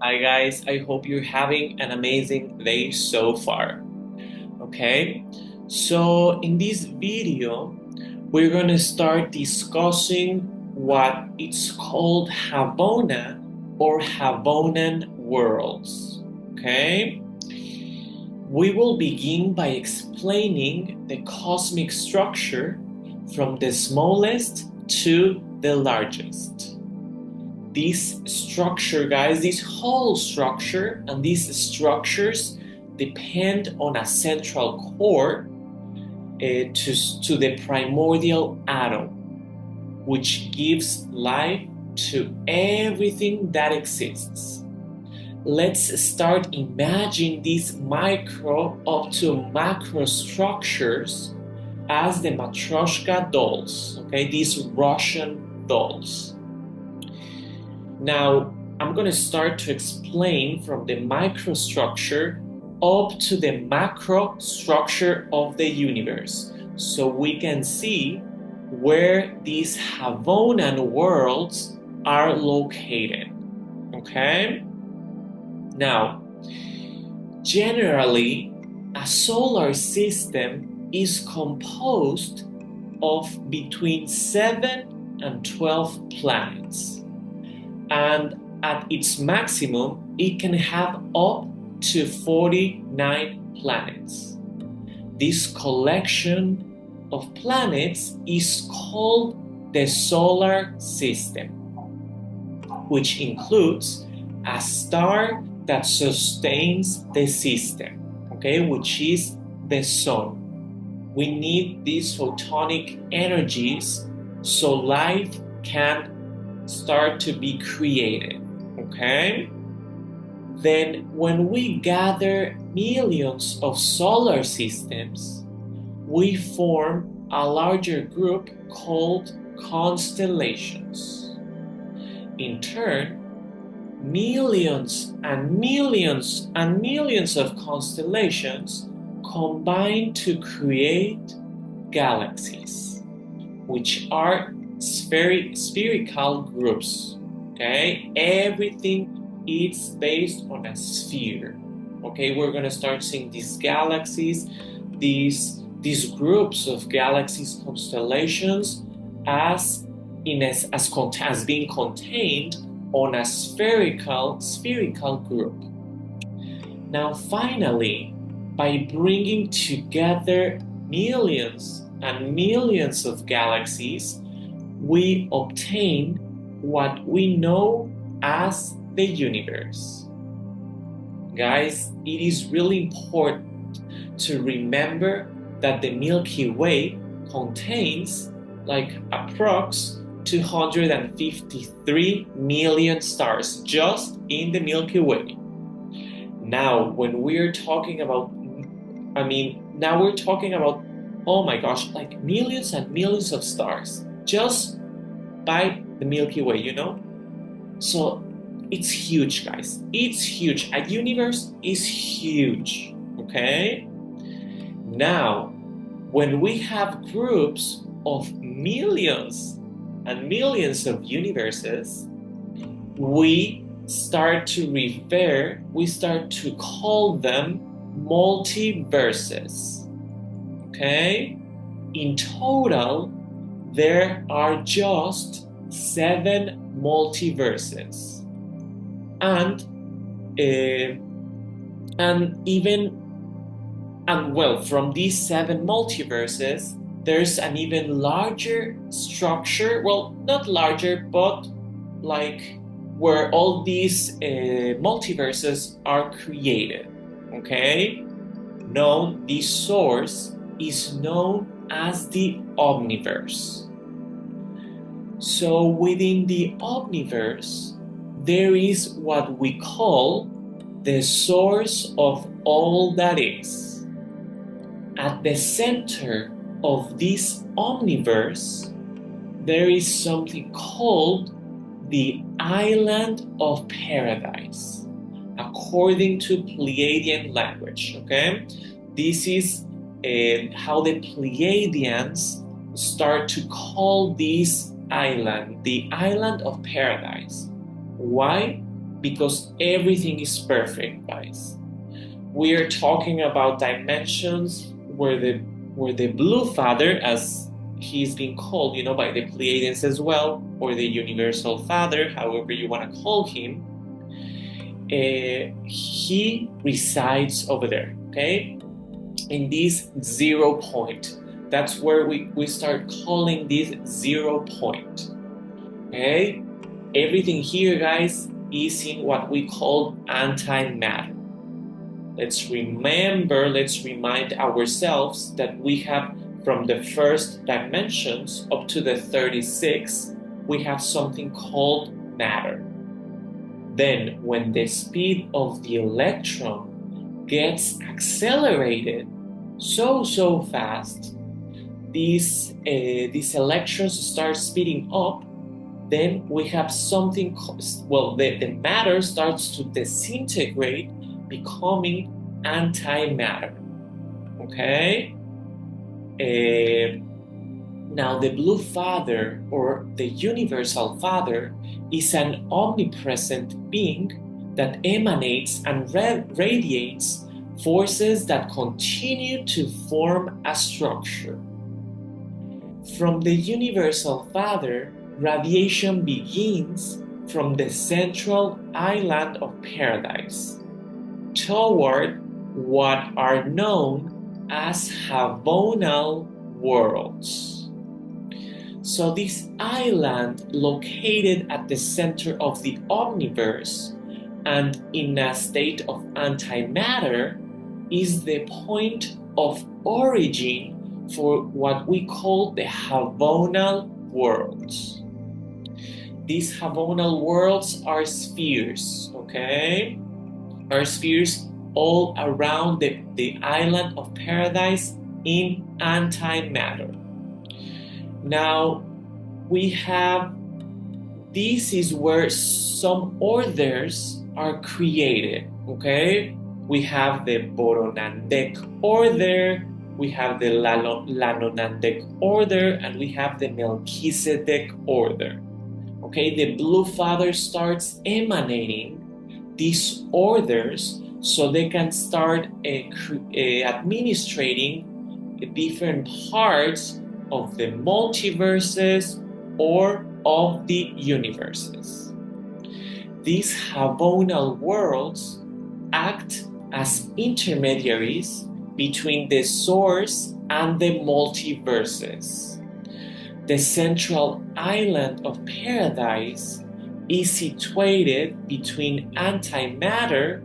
Hi guys, I hope you're having an amazing day so far. Okay, so in this video, we're gonna start discussing what it's called Havona or Havonan Worlds. Okay, we will begin by explaining the cosmic structure from the smallest to the largest. This structure, guys, this whole structure and these structures depend on a central core to the primordial atom, which gives life to everything that exists. Let's start imagining these micro up to macro structures as the Matryoshka dolls, okay, these Russian dolls. Now, I'm going to start to explain from the microstructure up to the macro structure of the universe so we can see where these Havonan worlds are located. Okay? Now, generally, a solar system is composed of between 7 and 12 planets. And at its maximum, it can have up to 49 planets. This collection of planets is called the solar system, which includes a star that sustains the system, okay, which is the sun. We need these photonic energies so life can start to be created, okay? Then when we gather millions of solar systems, we form a larger group called constellations. In turn, millions and millions and millions of constellations combine to create galaxies, which are spherical groups. Okay, everything is based on a sphere. Okay, we're gonna start seeing these galaxies, these groups of galaxies, constellations, as being contained on a spherical group. Now, finally, by bringing together millions and millions of galaxies, we obtain what we know as the universe. Guys, it is really important to remember that the Milky Way contains like approx 253 million stars just in the Milky Way. Now, when we're talking about, now we're talking about, oh my gosh, like millions and millions of stars just by the Milky Way, you know? So it's huge, guys. It's huge. A universe is huge, okay? Now, when we have groups of millions and millions of universes, we start to call them multiverses, okay? In total, there are just 7 multiverses, and from these 7 multiverses, there's an even larger structure. Well, not larger, but like where all these multiverses are created. Okay, this source is known as the omniverse. So within the omniverse, there is what we call the source of all that is. At the center of this omniverse, there is something called the island of paradise, according to Pleiadian language. Okay, this is how the Pleiadians start to call this island the island of paradise. Why? because everything is perfect, guys. We are talking about dimensions where the blue father, as he's been called, by the Pleiadians as well, or the universal father, however you want to call him, he resides over there, okay? In this 0 point. That's where we start calling this 0 point, okay? Everything here, guys, is in what we call antimatter. Let's remind ourselves that we have from the first dimensions up to the 36, we have something called matter. Then, when the speed of the electron gets accelerated so fast, these electrons start speeding up, then we have something, the matter starts to disintegrate, becoming antimatter, okay? Now, the blue father, or the universal father, is an omnipresent being that emanates and radiates forces that continue to form a structure. From the universal father, radiation begins from the central island of paradise toward what are known as Havonal Worlds. So this island, located at the center of the omniverse and in a state of antimatter, is the point of origin for what we call the Havonal Worlds. These Havonal Worlds are spheres, okay? Are spheres all around the island of paradise in antimatter. Now, this is where some orders are created, okay? We have the Boronandek order, we have the Lanonandek order, and we have the Melchizedek order. Okay, the blue father starts emanating these orders so they can start administrating different parts of the multiverses or of the universes. These Havonal worlds act as intermediaries between the source and the multiverses. The central island of paradise is situated between antimatter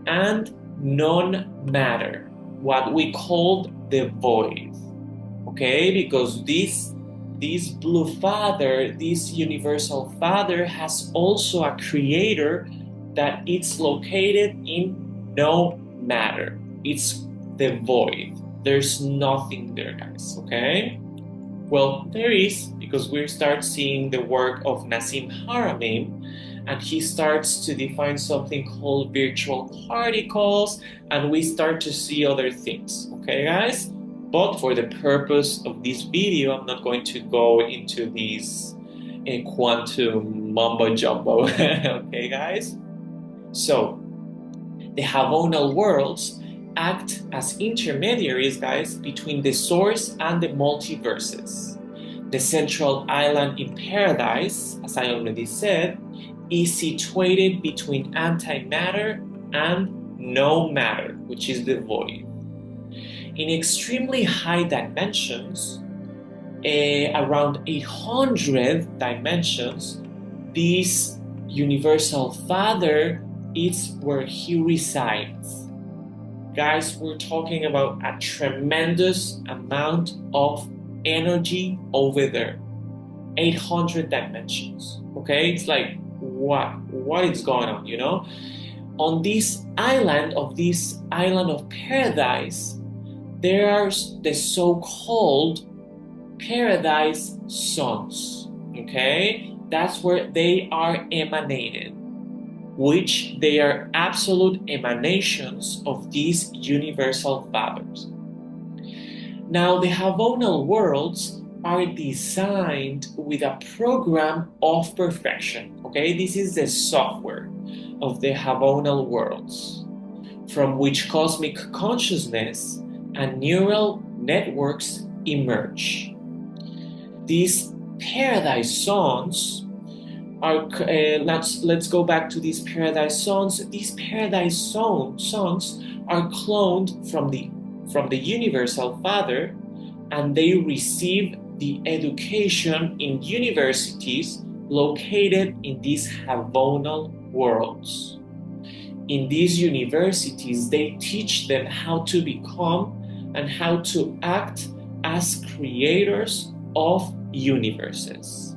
and non-matter, what we call the void. Okay, because this blue father, this universal father, has also a creator that it's located in no matter. It's the void. There's nothing there, guys, okay? Well, there is, because we start seeing the work of Nassim Haramein, and he starts to define something called virtual particles, and we start to see other things, okay, guys? But for the purpose of this video, I'm not going to go into these quantum mumbo jumbo, okay, guys? So, the Havonal worlds act as intermediaries, guys, between the source and the multiverses. The central island in paradise, as I already said, is situated between antimatter and no matter, which is the void. In extremely high dimensions, around 800 dimensions, this universal father is where he resides. Guys, we're talking about a tremendous amount of energy over there. 800 dimensions, okay? It's like, what is going on, you know? On this island of paradise, there are the so-called paradise suns, okay? That's where they are emanated, which they are absolute emanations of these universal fathers. Now, the Havonal worlds are designed with a program of perfection, okay? This is the software. of the Havonal Worlds, from which cosmic consciousness and neural networks emerge. These paradise zones are, let's go back to these paradise zones. These paradise zones are cloned from the Universal Father, and they receive the education in universities located in these Havonal worlds. In these universities, they teach them how to become and how to act as creators of universes.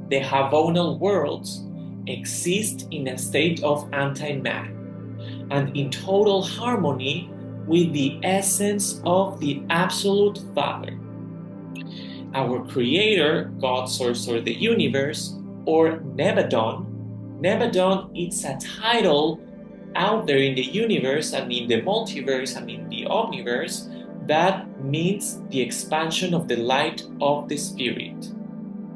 The Havonal worlds exist in a state of antimatter and in total harmony with the essence of the Absolute Father. Our Creator, God, Source, or the Universe, or Nebadon. Nebadon is a title out there in the universe and in the multiverse and in the omniverse that means the expansion of the light of the Spirit.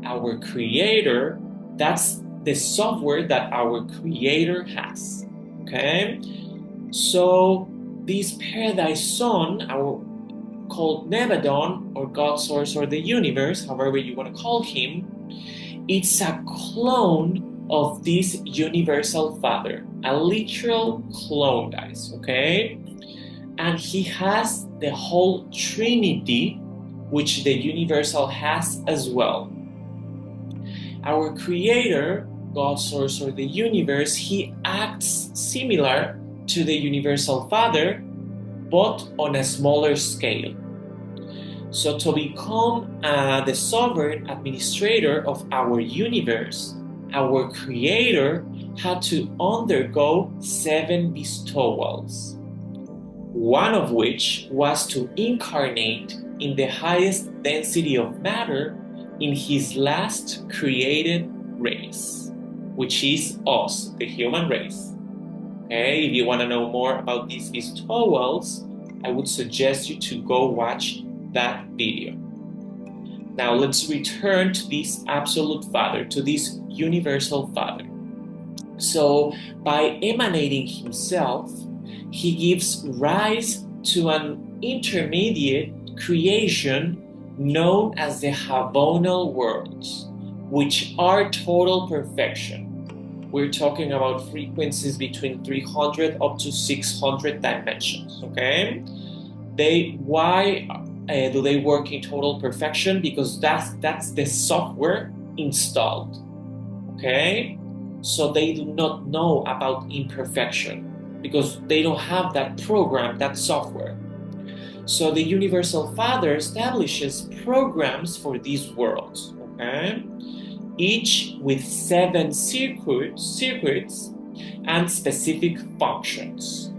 Our Creator, that's the software that our Creator has. Okay? So this paradise zone, called Nebadon, or God, Source, or the Universe, however you want to call him, it's a clone of this Universal Father, a literal clone, guys, okay? And he has the whole Trinity, which the Universal has as well. Our Creator, God, Source, or the Universe, he acts similar to the Universal Father, but on a smaller scale. So to become the sovereign administrator of our universe, our Creator had to undergo 7 bestowals, one of which was to incarnate in the highest density of matter in his last created race, which is us, the human race. Okay, if you want to know more about these bestowals, I would suggest you to go watch that video. Now let's return to this Absolute Father, to this Universal Father. So by emanating himself, he gives rise to an intermediate creation known as the Havonal Worlds, which are total perfection. We're talking about frequencies between 300 up to 600 dimensions, okay? Why do they work in total perfection? Because that's the software installed, okay? So they do not know about imperfection because they don't have that program, that software. So the Universal Father establishes programs for these worlds, okay? Each with 7 circuits and specific functions.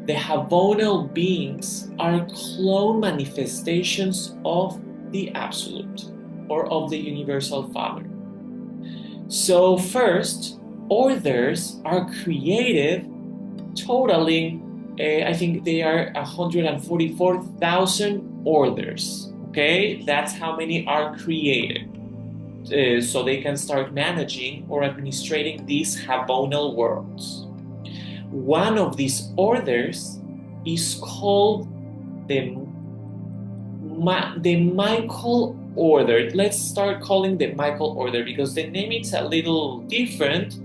The Havonal beings are clone manifestations of the Absolute, or of the Universal Father. So first, orders are created totaling, I think they are 144,000 orders, okay? That's how many are created. So they can start managing or administrating these Havonal worlds. One of these orders is called the Michael order. Let's start calling the Michael order because the name is a little different,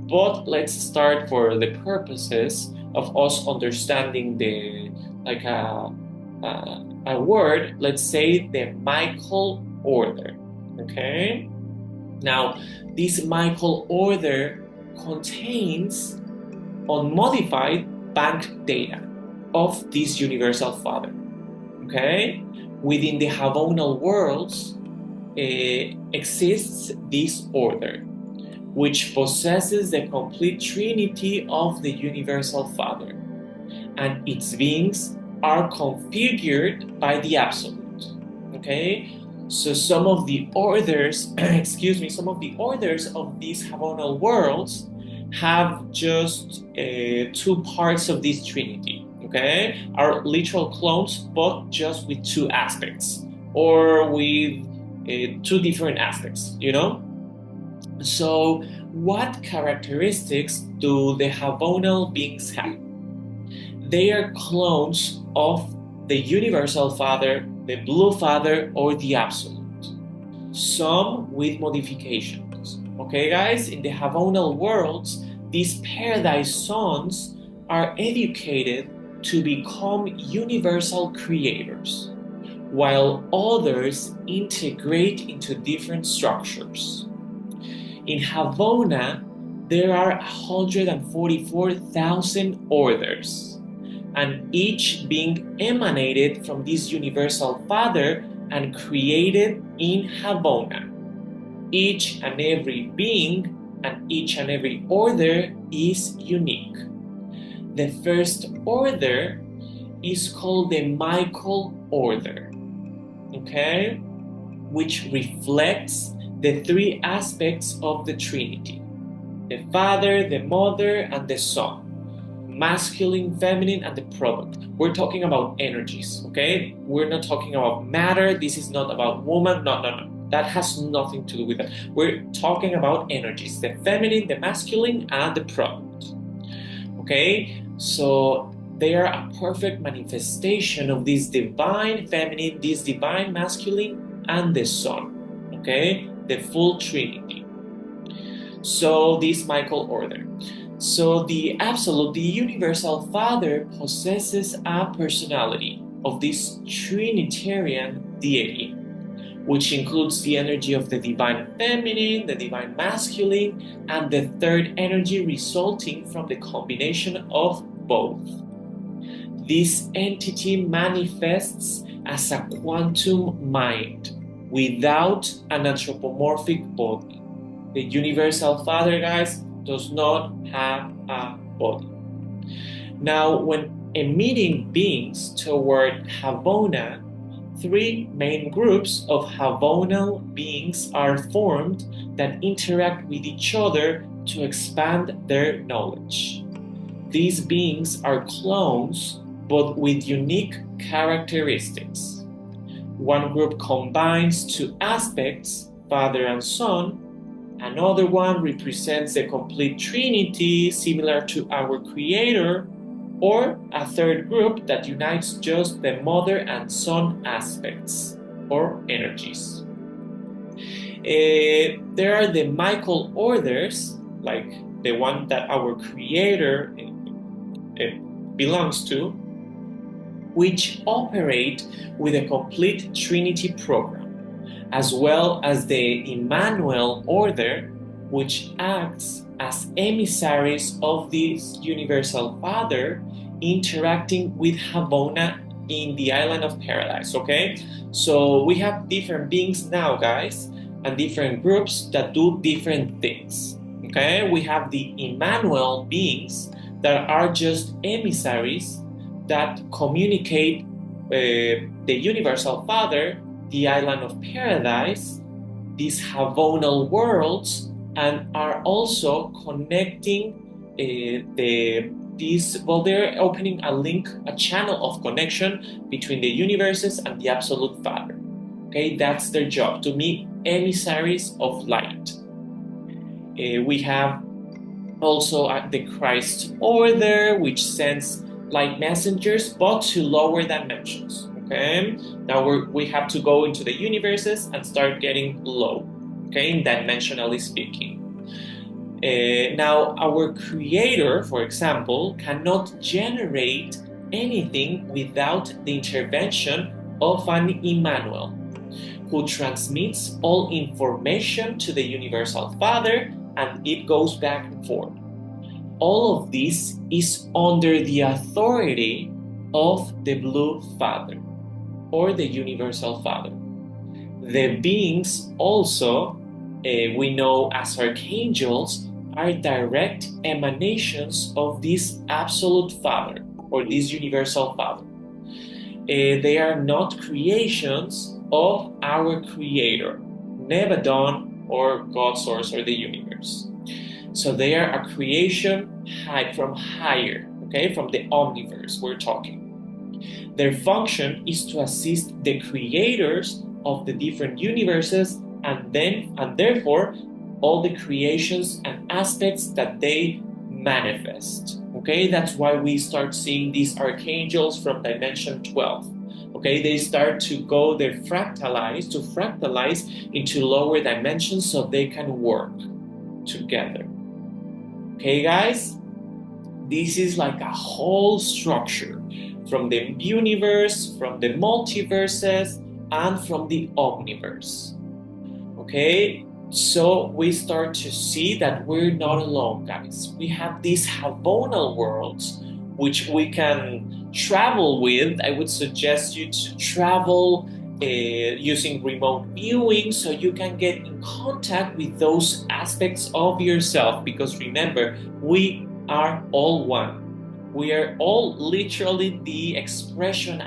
but let's start for the purposes of us understanding the a word. Let's say the Michael order. Okay. Now, this Michael order contains unmodified bank data of this Universal Father. Okay? Within the Havonal worlds exists this order, which possesses the complete trinity of the Universal Father, and its beings are configured by the Absolute. Okay? So some of the orders, some of the orders of these Havonal worlds have just 2 parts of this trinity, okay? Are literal clones, but just with 2 aspects, or with 2 different aspects, you know? So, what characteristics do the Havonal beings have? They are clones of the Universal Father, the Blue Father, or the Absolute. Some with modifications. Okay, guys, in the Havonal worlds, these paradise sons are educated to become universal creators, while others integrate into different structures. In Havona, there are 144,000 orders, and each being emanated from this universal Father and created in Havona. Each and every being and each and every order is unique. The first order is called the Michael order, okay, which reflects the three aspects of the Trinity: the Father, the Mother, and the Son. Masculine, feminine, and the product. We're talking about energies, okay? We're not talking about matter. This is not about woman. No, no, no. That has nothing to do with that. We're talking about energies: the feminine, the masculine, and the product. Okay? So they are a perfect manifestation of this divine feminine, this divine masculine, and the Son. Okay? The full Trinity. So this Michael order. So the Absolute, the Universal Father, possesses a personality of this Trinitarian deity, which includes the energy of the divine feminine, the divine masculine, and the third energy resulting from the combination of both. This entity manifests as a quantum mind without an anthropomorphic body. The Universal Father, guys, does not have a body. Now, when emitting beings toward Havona, three main groups of Havonal beings are formed that interact with each other to expand their knowledge. These beings are clones, but with unique characteristics. One group combines two aspects, Father and Son. Another one represents the complete Trinity, similar to our Creator, or a third group that unites just the Mother and Son aspects, or energies. There are the Michael orders, like the one that our Creator belongs to, which operate with a complete Trinity program, as well as the Emmanuel order, which acts as emissaries of this Universal Father interacting with Havona in the island of paradise, okay? So we have different beings now, guys, and different groups that do different things, okay? We have the Emmanuel beings that are just emissaries that communicate the Universal Father, the island of paradise, these Havonal worlds, and are also connecting they're opening a link, a channel of connection between the universes and the Absolute Father. Okay, that's their job, to be emissaries of light. We have also the Christ order, which sends light messengers, but to lower dimensions. Okay, now we have to go into the universes and start getting low. Okay, dimensionally speaking. Now, our Creator, for example, cannot generate anything without the intervention of an Emmanuel, who transmits all information to the Universal Father, and it goes back and forth. All of this is under the authority of the Blue Father, or the Universal Father. The beings also, we know as archangels, are direct emanations of this Absolute Father, or this Universal Father. They are not creations of our Creator, Nevadon, or God Source, or the universe. So they are a creation from higher, okay, from the omniverse we're talking. Their function is to assist the creators of the different universes, and therefore all the creations and aspects that they manifest. Okay, that's why we start seeing these archangels from dimension 12. Okay, they start to go, they fractalize into lower dimensions so they can work together. Okay, guys, this is like a whole structure from the universe, from the multiverses, and from the omniverse. Okay, so we start to see that we're not alone, guys. We have these Havonal worlds which we can travel with. I would suggest you to travel using remote viewing so you can get in contact with those aspects of yourself, because remember, we are all one. We are all literally the expression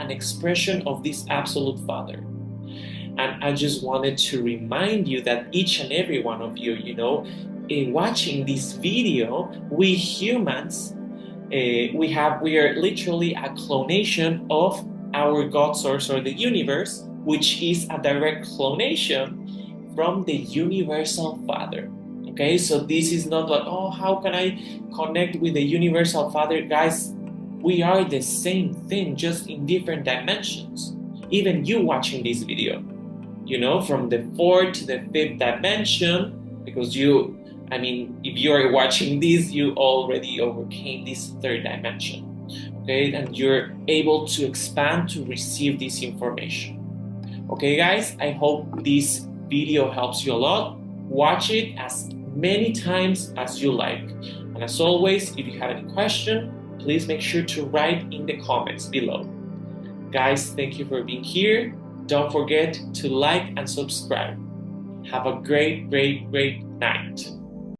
of this absolute Father. And I just wanted to remind you that each and every one of you, in watching this video, we humans, we are literally a clonation of our God source or the universe, which is a direct clonation from the universal Father. Okay, so this is not like, oh, how can I connect with the universal Father? Guys, we are the same thing, just in different dimensions. Even you watching this video, from the fourth to the fifth dimension, because if you are watching this, you already overcame this third dimension, okay? And you're able to expand to receive this information. Okay, guys, I hope this video helps you a lot. Watch it as many times as you like. And as always, if you have any question, please make sure to write in the comments below. Guys, thank you for being here. Don't forget to like and subscribe. Have a great, great, great night.